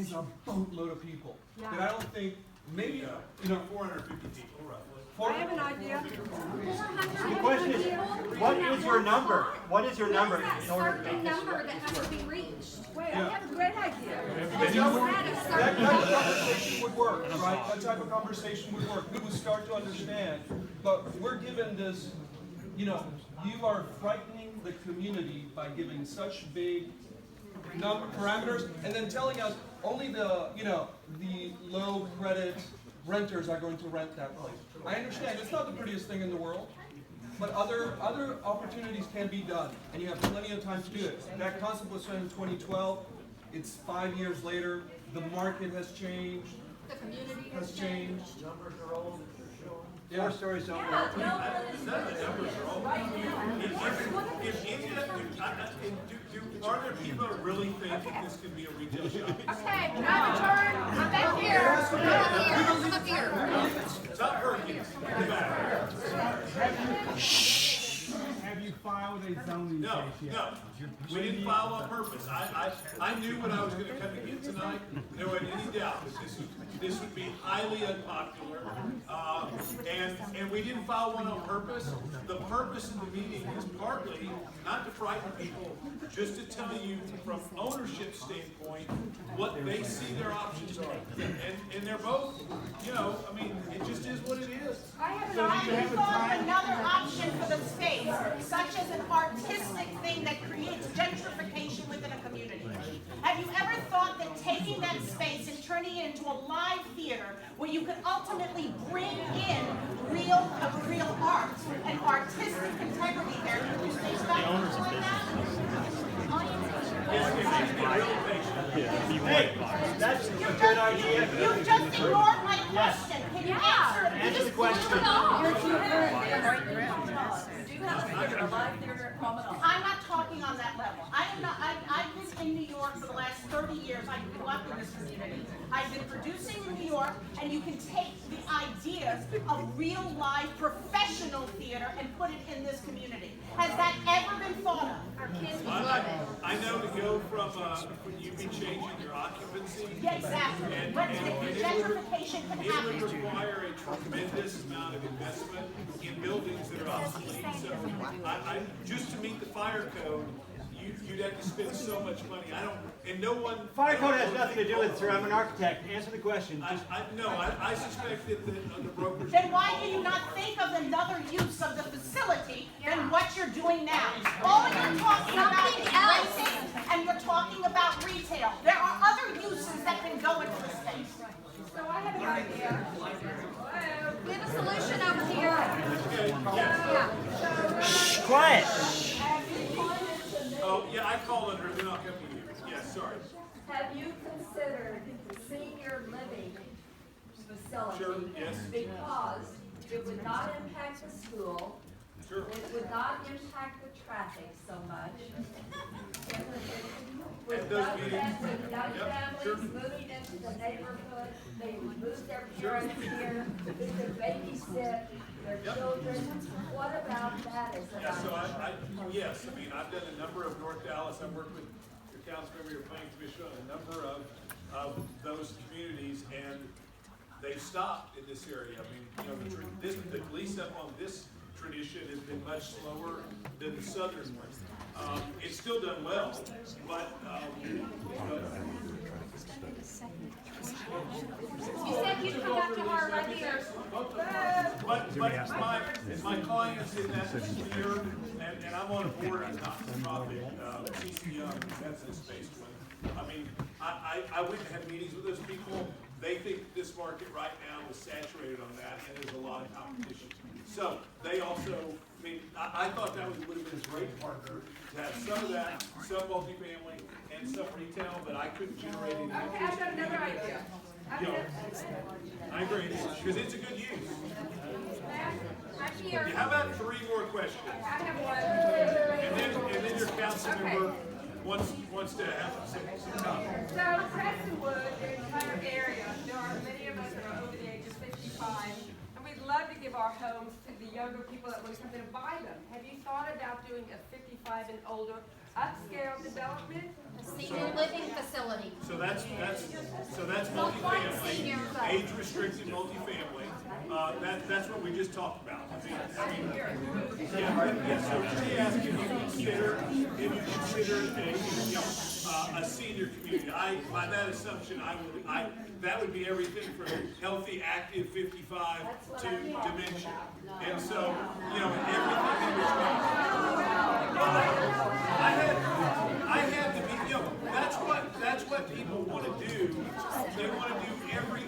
is a boatload of people. That I don't think, maybe, 450 people roughly. I have an idea. The question is, what is your number? What is your number in order to make this number that has to be reached. Wait, I have a great idea. that type of conversation would work, right? That type of conversation would work. We would start to understand, but we're given this, you are frightening the community by giving such big parameters and then telling us only the low credit renters are going to rent that place. I understand it's not the prettiest thing in the world, but other opportunities can be done, and you have plenty of time to do it. That concept was set in 2012. It's 5 years later. The market has changed. The community has changed. numbers are old? Yeah. 4 stories don't work. None of the numbers are old. Are there people that really think that this could be a retail shopping center? Okay, now return. Come back here. Come up here. Stop hurting us. In the back. Have you filed a zoning No, case yet? no. We didn't file on purpose. I knew what I was going to come to get tonight. There wasn't any doubt that this would be highly unpopular. And we didn't file one on purpose. The purpose of the meeting is partly not to frighten people, just to tell you from ownership standpoint what they see their options are. And they're both, it just is what it is. I have thought of another option for the space, such as an artistic thing that creates gentrification within a community. Have you ever thought that taking that space and turning it into a live theater where you could ultimately bring in real art and artistic integrity there? Could you say something like that? Hey, that's a good idea. You just ignored my question. Can you answer it? Answer the question. I'm not talking on that level. I've been in New York for the last 30 years. I grew up in this community. I've been producing in New York, and you can take the ideas of real life professional theater and put it in this community. Has that ever been thought of? Our kids love it. I know to go from you be changing your occupancy. Yeah, exactly. But gentrification can It happen. would require a tremendous amount of investment in buildings that are obsolete. So, just to meet the fire code, you'd have to spend so much money. No one. Fire code has nothing to do with it, sir. I'm an architect. Answer the question. I suspect that the brokers. Then why do you not think of another use of the facility than what you're doing now? All you're talking about is renting, and you're talking about retail. There are other uses that can go into the space. So I have an idea. We have a solution over here. Quiet. Oh, yeah, I called under, then I'll come to you. Yes, sorry. Have you considered senior living facility? Sure, yes. Because it would not impact the school. Sure. It would not impact the traffic so much. It would, At those young meetings. young Yep, families sure. moving into the neighborhood, they would move their parents here, they could babysit their children. What about that as an Yeah, so option? yes, I've done a number of North Dallas. I've worked with your council member, your planning commission on a number of those communities, and they've stopped in this area. The lease up on this tradition has been much slower than the southern one. It's still done well, but You said you'd come back tomorrow, right here. But my clients in that sphere, and I'm on a board of not-for-profit, CC Young, that's the space one. I went and had meetings with those people. They think this market right now is saturated on that, and there's a lot of competition. So they also, I thought that would have been a great partner to have some of that, some multifamily, and some retail, but I couldn't generate any. Okay, I've got another idea. I agree, because it's a good use. Right here. How about 3 more questions? I have one. And then your council member wants to have some time. So Prestonwood, the entire area, there are many of us that are over the age of 55, and we'd love to give our homes to the younger people that want to come in and buy them. Have you thought about doing a 55 and older upscale development? senior living facility. So that's multifamily, age-restricted multifamily. That's what we just talked about. So she asked if you consider a senior community. By that assumption, that would be everything from healthy, active, 55 to dementia. And so, everything in between. I had to be, that's what people want to do. They want to do every,